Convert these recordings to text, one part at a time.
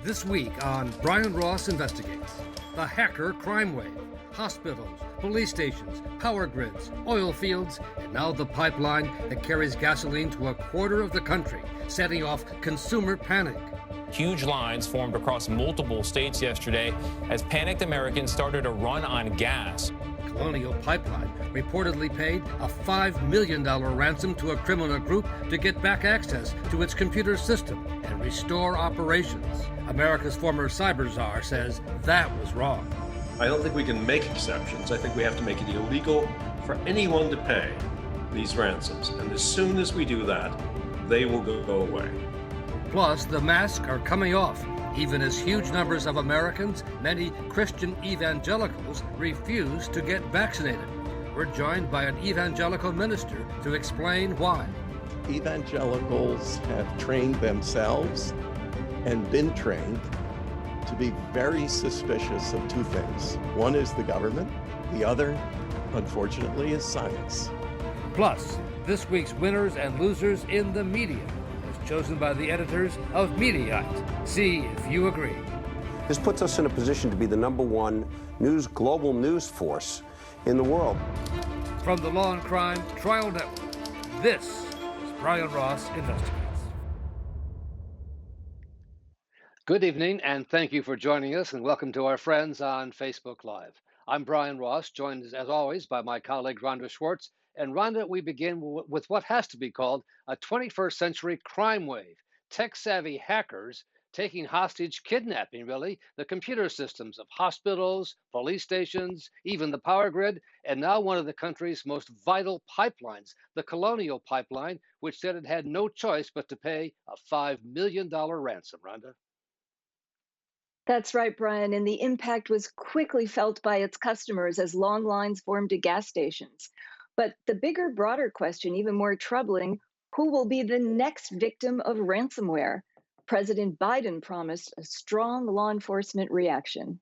This week on Brian Ross Investigates, the hacker crime wave, hospitals, police stations, power grids, oil fields, and now the pipeline that carries gasoline to a quarter of the country, setting off consumer panic. Huge lines formed across multiple states yesterday as panicked Americans started a run on gas. Colonial Pipeline reportedly paid a $5 million ransom to a criminal group to get back access to its computer system and restore operations. America's former cyber czar says that was wrong. I don't think we can make exceptions. I think we have to make it illegal for anyone to pay these ransoms. And as soon as we do that, they will go away. Plus, the masks are coming off, even as huge numbers of Americans, many Christian Evangelicals, refuse to get vaccinated. We're joined by an evangelical minister to explain why. Evangelicals have trained themselves and been trained to be very suspicious of two things. One is the government, the other, unfortunately, is science. Plus, this week's winners and losers in the media, as chosen by the editors of Mediaite. See if you agree. This puts us in a position to be the #1 global news force in the world. From the Law&Crime Trial Network, this is Brian Ross Investigates. Good evening, and thank you for joining us, and welcome to our friends on Facebook Live. I'm Brian Ross, joined as always by my colleague Rhonda Schwartz. And Rhonda, we begin with what has to be called a 21st century crime wave. Tech-savvy hackers taking hostage, kidnapping, really, the computer systems of hospitals, police stations, even the power grid, and now one of the country's most vital pipelines, the Colonial Pipeline, which said it had no choice but to pay a $5 million ransom. Rhonda? That's right, Brian, and the impact was quickly felt by its customers as long lines formed at gas stations. But the bigger, broader question, even more troubling, who will be the next victim of ransomware? President Biden promised a strong law enforcement reaction.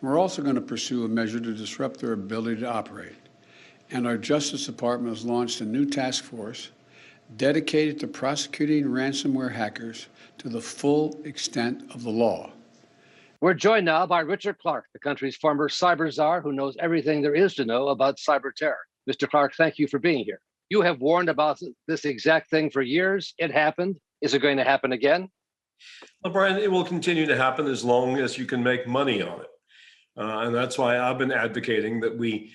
We're also going to pursue a measure to disrupt their ability to operate. And our Justice Department has launched a new task force dedicated to prosecuting ransomware hackers to the full extent of the law. We're joined now by Richard Clark, the country's former cyber czar who knows everything there is to know about cyber terror. Mr. Clark, thank you for being here. You have warned about this exact thing for years. It happened. Is it going to happen again? Well, Brian, it will continue to happen as long as you can make money on it. And that's why I've been advocating that we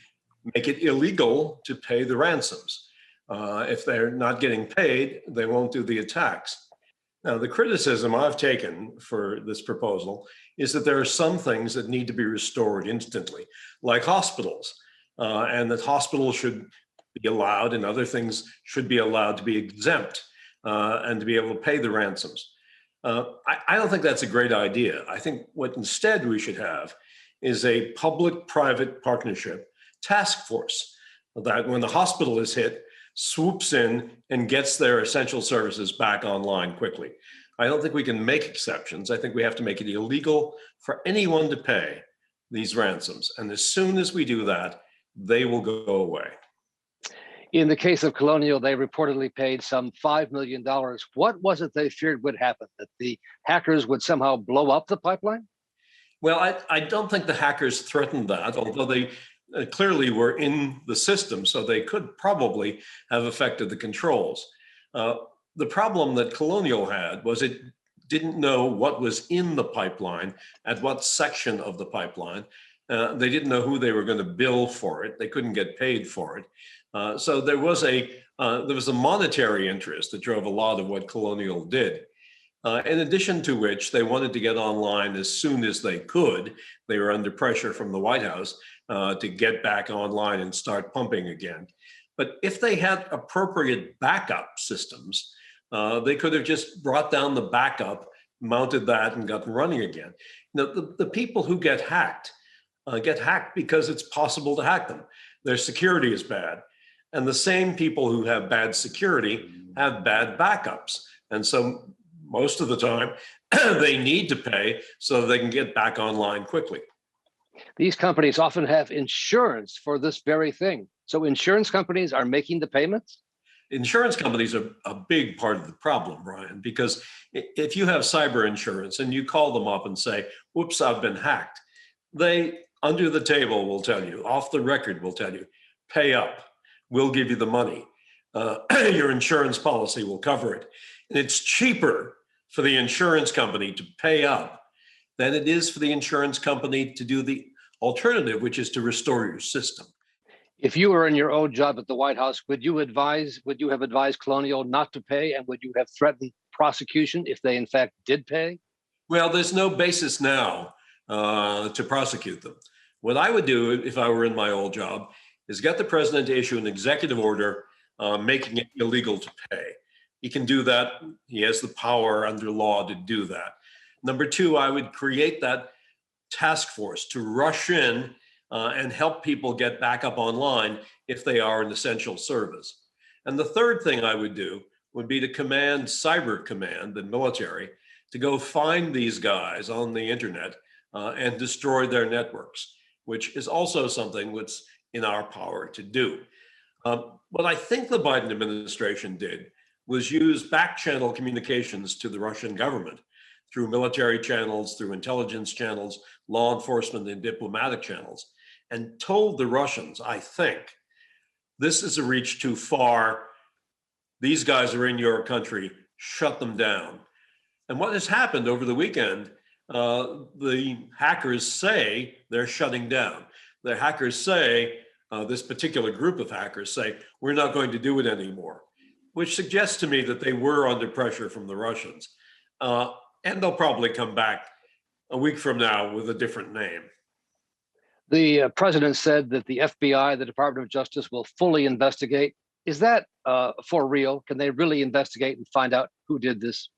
make it illegal to pay the ransoms. If they're not getting paid, they won't do the attacks. Now, the criticism I've taken for this proposal is that there are some things that need to be restored instantly, like hospitals, and that hospitals should be allowed and other things should be allowed to be exempt and to be able to pay the ransoms. I don't think that's a great idea. I think what instead we should have is a public-private partnership task force that when the hospital is hit, swoops in and gets their essential services back online quickly. I don't think we can make exceptions. I think we have to make it illegal for anyone to pay these ransoms. And as soon as we do that, they will go away. In the case of Colonial, they reportedly paid some $5 million. What was it they feared would happen? That the hackers would somehow blow up the pipeline? Well, I don't think the hackers threatened that, although they clearly were in the system, so they could probably have affected the controls. The problem that Colonial had was it didn't know what was in the pipeline, at what section of the pipeline. They didn't know who they were going to bill for it. They couldn't get paid for it. So there was a monetary interest that drove a lot of what Colonial did. In addition to which, they wanted to get online as soon as they could. They were under pressure from the White House to get back online and start pumping again. But if they had appropriate backup systems, they could have just brought down the backup, mounted that, and gotten running again. Now, the people who get hacked because it's possible to hack them. Their security is bad. And the same people who have bad security have bad backups. And so most of the time, they need to pay so they can get back online quickly. These companies often have insurance for this very thing. So insurance companies are making the payments? Insurance companies are a big part of the problem, Brian, because if you have cyber insurance and you call them up and say, whoops, I've been hacked, they under the table will tell you, off the record will tell you, pay up, we'll give you the money. Your insurance policy will cover it. And it's cheaper for the insurance company to pay up than it is for the insurance company to do the alternative, which is to restore your system. If you were in your old job at the White House, would you have advised Colonial not to pay, and would you have threatened prosecution if they in fact did pay? Well, there's no basis now to prosecute them. What I would do if I were in my old job is get the president to issue an executive order making it illegal to pay. He can do that. He has the power under law to do that. Number two, I would create that task force to rush in and help people get back up online if they are an essential service. And the third thing I would do would be to command Cyber Command, the military, to go find these guys on the internet and destroy their networks, which is also something that's in our power to do. What I think the Biden administration did was use back channel communications to the Russian government through military channels, through intelligence channels, law enforcement and diplomatic channels, and told the Russians, I think, this is a reach too far. These guys are in your country, shut them down. And what has happened over the weekend, the hackers say they're shutting down. The hackers say, this particular group of hackers say, we're not going to do it anymore, which suggests to me that they were under pressure from the Russians. And they'll probably come back a week from now with a different name. The president said that the FBI, the Department of Justice, will fully investigate. Is that for real? Can they really investigate and find out who did this?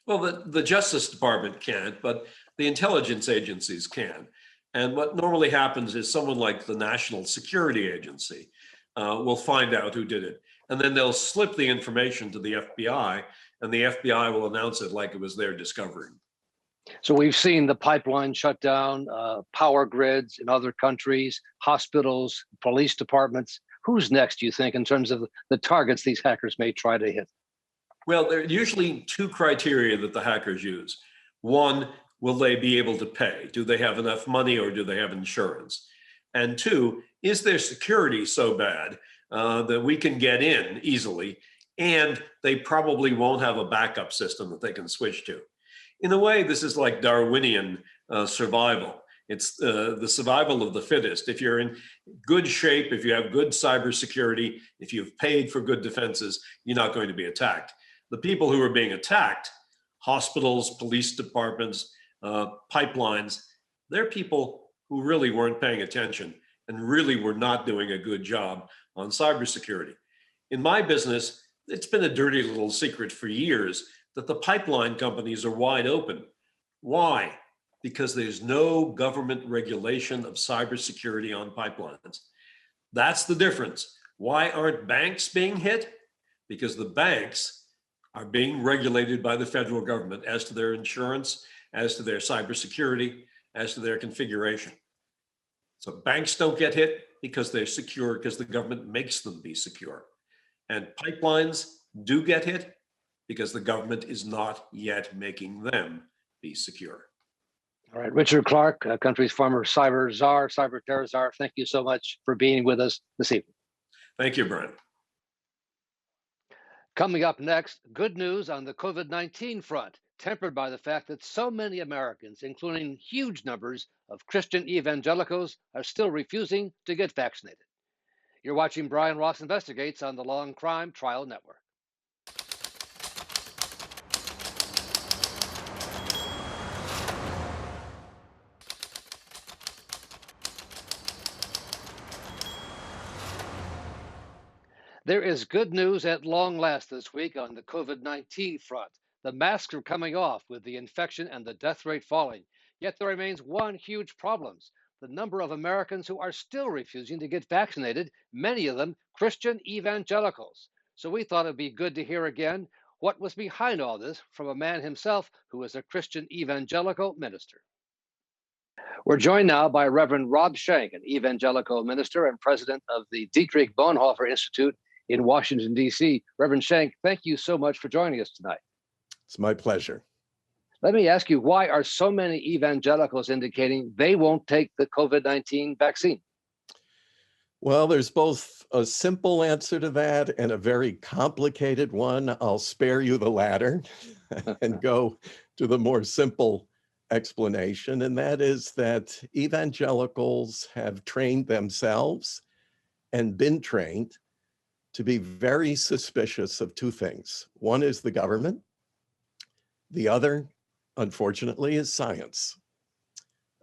Well, the Justice Department can't, but the intelligence agencies can. And what normally happens is someone like the National Security Agency will find out who did it. And then they'll slip the information to the FBI, and the FBI will announce it like it was their discovery. So we've seen the pipeline shut down, power grids in other countries, hospitals, police departments. Who's next, do you think, in terms of the targets these hackers may try to hit? Well, there are usually two criteria that the hackers use. One, will they be able to pay? Do they have enough money or do they have insurance? And two, is their security so bad that we can get in easily and they probably won't have a backup system that they can switch to? In a way, this is like Darwinian survival. It's the survival of the fittest. If you're in good shape, if you have good cybersecurity, if you've paid for good defenses, you're not going to be attacked. The people who are being attacked, hospitals, police departments, pipelines, they're people who really weren't paying attention and really were not doing a good job on cybersecurity. In my business, it's been a dirty little secret for years that the pipeline companies are wide open. Why? Because there's no government regulation of cybersecurity on pipelines. That's the difference. Why aren't banks being hit? Because the banks are being regulated by the federal government as to their insurance, as to their cybersecurity, as to their configuration. So banks don't get hit because they're secure, because the government makes them be secure. And pipelines do get hit because the government is not yet making them be secure. All right, Richard Clark, country's former cyber czar, cyber terror czar, thank you so much for being with us this evening. Thank you, Brian. Coming up next, good news on the COVID-19 front, tempered by the fact that so many Americans, including huge numbers of Christian evangelicals, are still refusing to get vaccinated. You're watching Brian Ross Investigates on the Law&Crime Trial Network. There is good news at long last this week on the COVID-19 front. The masks are coming off with the infection and the death rate falling. Yet there remains one huge problem: the number of Americans who are still refusing to get vaccinated, many of them Christian evangelicals. So we thought it'd be good to hear again what was behind all this from a man himself who is a Christian evangelical minister. We're joined now by Reverend Rob Shank, an evangelical minister and president of the Dietrich Bonhoeffer Institute in Washington, D.C. Reverend Schenck, thank you so much for joining us tonight. It's my pleasure. Let me ask you, why are so many evangelicals indicating they won't take the COVID-19 vaccine? Well, there's both a simple answer to that and a very complicated one. I'll spare you the latter and go to the more simple explanation, and that is that evangelicals have trained themselves and been trained to be very suspicious of two things. One is the government. The other, unfortunately, is science.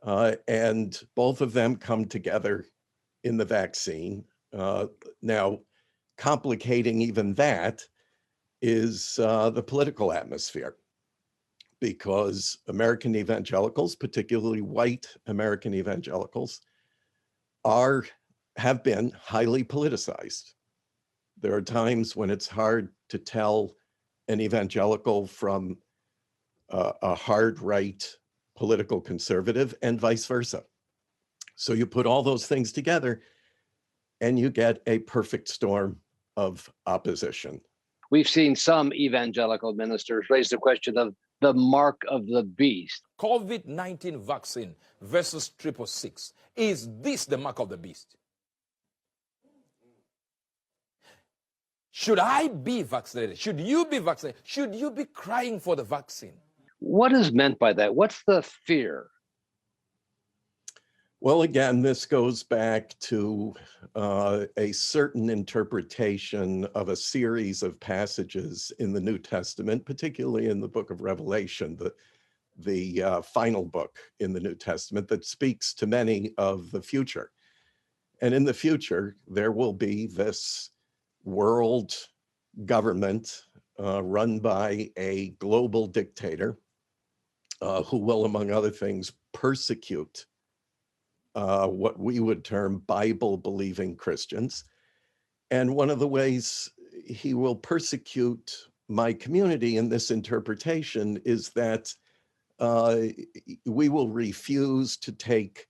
And both of them come together in the vaccine. Now, complicating even that is the political atmosphere, because American evangelicals, particularly white American evangelicals, have been highly politicized. There are times when it's hard to tell an evangelical from a hard right political conservative and vice versa. So you put all those things together and you get a perfect storm of opposition. We've seen some evangelical ministers raise the question of the mark of the beast. COVID-19 vaccine versus 666. Is this the mark of the beast? Should I be vaccinated? Should you be vaccinated? Should you be crying for the vaccine? What is meant by that? What's the fear? Well, again, this goes back to a certain interpretation of a series of passages in the New Testament, particularly in the book of Revelation, the final book in the New Testament that speaks to many of the future. And in the future, there will be this world government run by a global dictator who will, among other things, persecute what we would term Bible-believing Christians. And one of the ways he will persecute my community in this interpretation is that we will refuse to take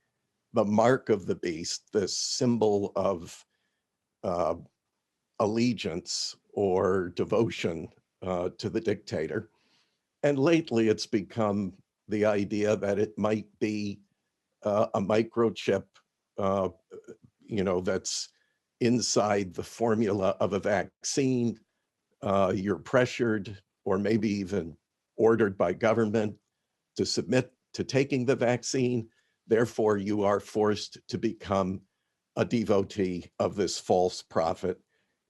the mark of the beast, this symbol of allegiance or devotion to the dictator. And lately it's become the idea that it might be a microchip, that's inside the formula of a vaccine. You're pressured or maybe even ordered by government to submit to taking the vaccine. Therefore, you are forced to become a devotee of this false prophet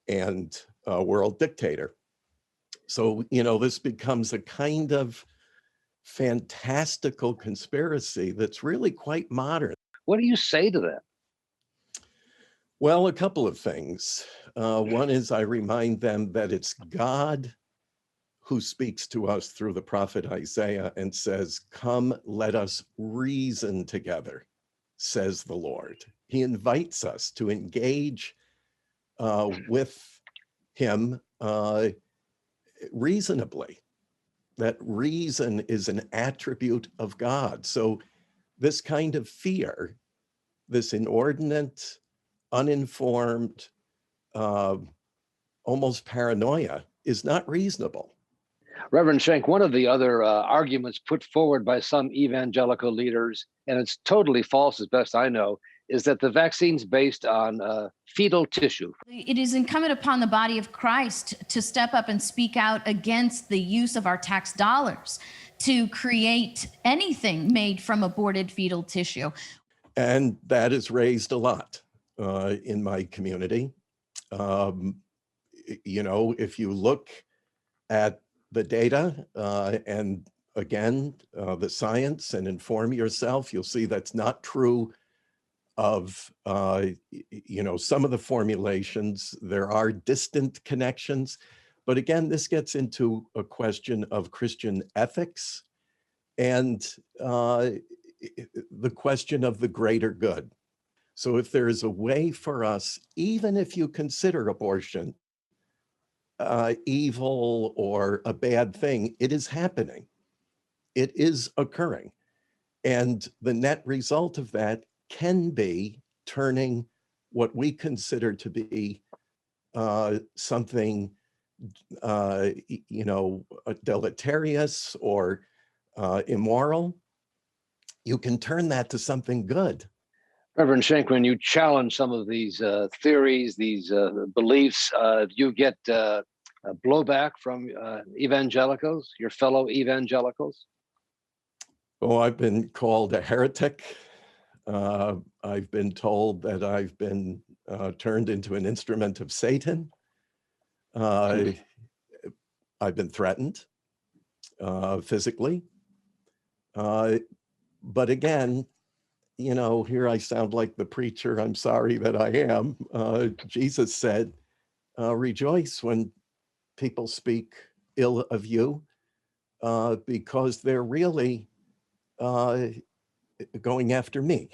and world dictator. So, this becomes a kind of fantastical conspiracy that's really quite modern. What do you say to that? Well, a couple of things. One is I remind them that it's God who speaks to us through the prophet Isaiah and says, "Come, let us reason together, says the Lord." He invites us to engage with him reasonably. That reason is an attribute of God. So this kind of fear, this inordinate, uninformed, almost paranoia, is not reasonable. Reverend Schenck, one of the other arguments put forward by some evangelical leaders, and it's totally false as best I know, is that the vaccine's based on fetal tissue. It is incumbent upon the body of Christ to step up and speak out against the use of our tax dollars to create anything made from aborted fetal tissue. And that is raised a lot in my community. If you look at the data and again, the science and inform yourself, you'll see that's not true of, some of the formulations. There are distant connections, but again, this gets into a question of Christian ethics and the question of the greater good. So if there is a way for us, even if you consider abortion evil or a bad thing, it is happening. It is occurring. And the net result of that can be turning what we consider to be something, deleterious or immoral, you can turn that to something good. Reverend Schenck, when you challenge some of these theories, these beliefs, you get blowback from evangelicals, your fellow evangelicals? Oh, I've been called a heretic. I've been told that I've been turned into an instrument of Satan. I've been threatened physically. But again, here I sound like the preacher, I'm sorry that I am. Jesus said, rejoice when people speak ill of you, because they're really going after me,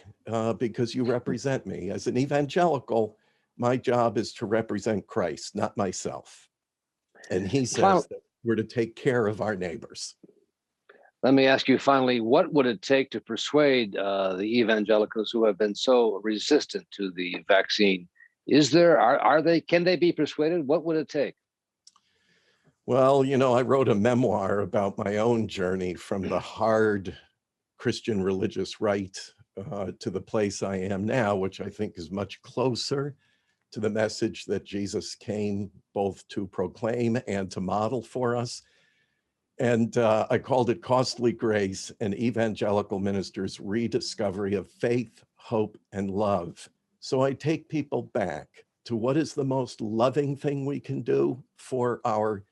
because you represent me. As an evangelical, my job is to represent Christ, not myself. And he says that we're to take care of our neighbors. Let me ask you finally, what would it take to persuade the evangelicals who have been so resistant to the vaccine? Can they be persuaded? What would it take? Well, I wrote a memoir about my own journey from the hard Christian religious right to the place I am now, which I think is much closer to the message that Jesus came both to proclaim and to model for us. And I called it Costly Grace, an Evangelical Minister's Rediscovery of Faith, Hope, and Love. So I take people back to what is the most loving thing we can do for our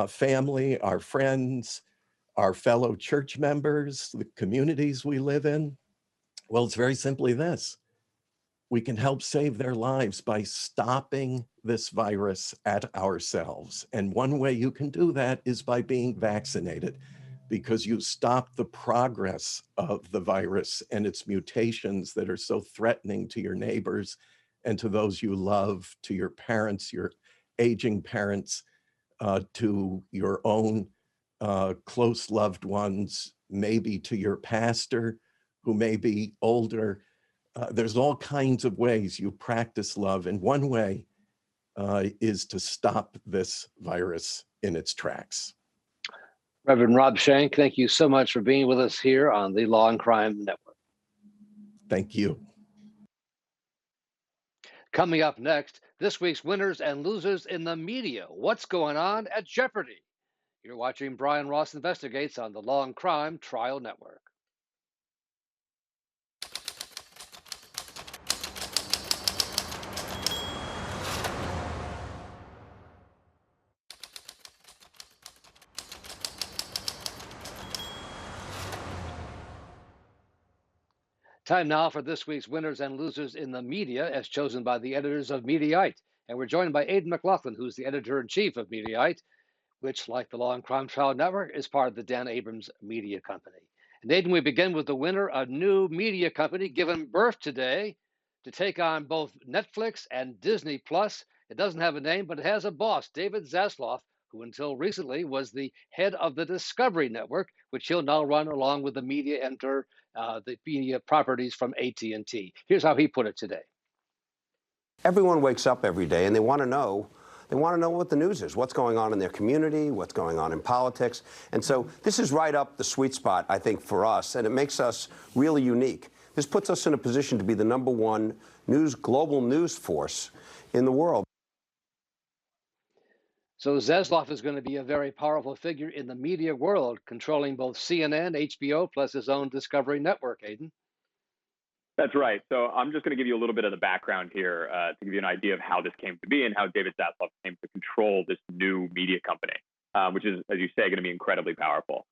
family, our friends, our fellow church members, the communities we live in. Well, it's very simply this. We can help save their lives by stopping this virus at ourselves. And one way you can do that is by being vaccinated, because you stop the progress of the virus and its mutations that are so threatening to your neighbors and to those you love, to your parents, your aging parents, to your own close loved ones, maybe to your pastor who may be older. There's all kinds of ways you practice love, and one way is to stop this virus in its tracks. Reverend Rob Schenck, thank you so much for being with us here on the Law and Crime Network. Thank you. Coming up next, this week's winners and losers in the media. What's going on at Jeopardy? You're watching Brian Ross Investigates on the Law and Crime Trial Network. Time now for this week's winners and losers in the media, as chosen by the editors of Mediaite. And we're joined by Aidan McLaughlin, who's the editor-in-chief of Mediaite, which, like the Law and Crime Trial Network, is part of the Dan Abrams Media Company. And Aidan, we begin with the winner, a new media company given birth today to take on both Netflix and Disney Plus. It doesn't have a name, but it has a boss, David Zaslav, who until recently was the head of the Discovery Network, which he'll now run along with the media the media properties from AT&T. Here's how he put it today. Everyone wakes up every day and they want to know what the news is, what's going on in their community, what's going on in politics. And so this is right up the sweet spot, I think, for us, and it makes us really unique. This puts us in a position to be the #1 global news force in the world. So Zaslav is going to be a very powerful figure in the media world, controlling both CNN, HBO, plus his own Discovery Network, Aidan. That's right. So I'm just going to give you a little bit of the background here to give you an idea of how this came to be and how David Zaslav came to control this new media company, which is, as you say, going to be incredibly powerful.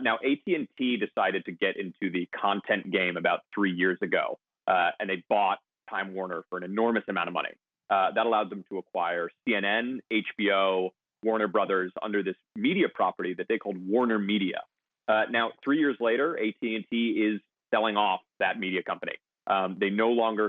Now, AT&T decided to get into the content game about 3 years ago, and they bought Time Warner for an enormous amount of money. That allowed them to acquire CNN, HBO, Warner Brothers under this media property that they called Warner Media. Now, 3 years later, AT&T is selling off that media company. They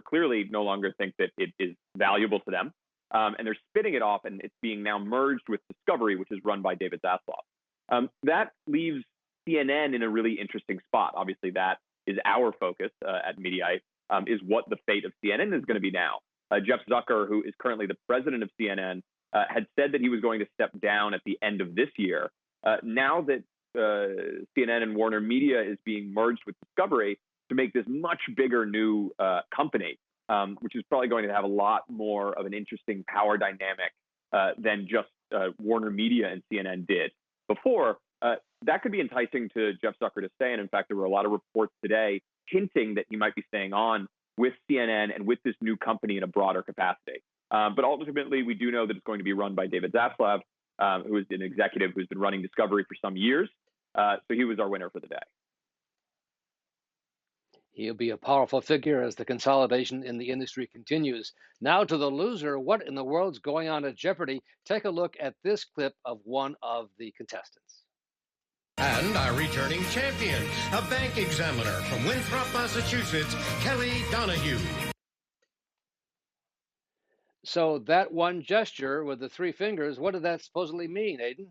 clearly no longer think that it is valuable to them, and they're spinning it off, and it's being now merged with Discovery, which is run by David Zaslav. That leaves CNN in a really interesting spot. Obviously, that is our focus at Mediaite, is what the fate of CNN is going to be now. Jeff Zucker, who is currently the president of CNN, had said that he was going to step down at the end of this year. Now that CNN and Warner Media is being merged with Discovery to make this much bigger new company, which is probably going to have a lot more of an interesting power dynamic than just Warner Media and CNN did before. That could be enticing to Jeff Zucker to stay. And in fact, there were a lot of reports today hinting that he might be staying on with CNN and with this new company in a broader capacity. But ultimately, we do know that it's going to be run by David Zaslav, who is an executive who's been running Discovery for some years. So he was our winner for the day. He'll be a powerful figure as the consolidation in the industry continues. Now to the loser. What in the world's going on at Jeopardy? Take a look at this clip of one of the contestants. And our returning champion, a bank examiner from Winthrop, Massachusetts, Kelly Donahue. So that one gesture with the three fingers, what did that supposedly mean, Aidan?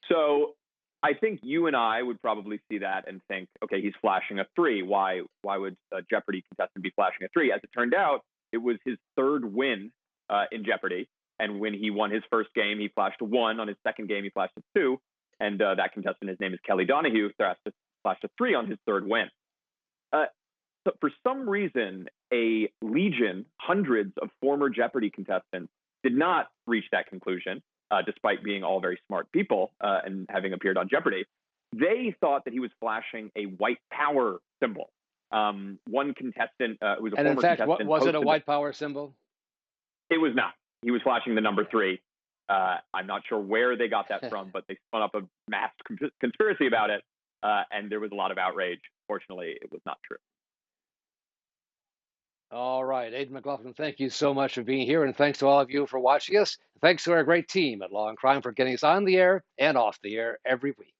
So I think you and I would probably see that and think, okay, he's flashing a 3. Why would a Jeopardy contestant be flashing a 3? As it turned out, it was his third win in Jeopardy. And when he won his first game, he flashed a 1. On his second game, he flashed a 2. And that contestant, his name is Kelly Donahue, flashed a 3 on his third win. So for some reason, a legion, hundreds of former Jeopardy contestants did not reach that conclusion, despite being all very smart people and having appeared on Jeopardy. They thought that he was flashing a white power symbol. One contestant who was a and former in fact, contestant was it a white power symbol? It was not. He was flashing the number 3. I'm not sure where they got that from, but they spun up a mass conspiracy about it, and there was a lot of outrage. Fortunately, it was not true. All right, Aidan McLaughlin, thank you so much for being here, and thanks to all of you for watching us. Thanks to our great team at Law&Crime for getting us on the air and off the air every week.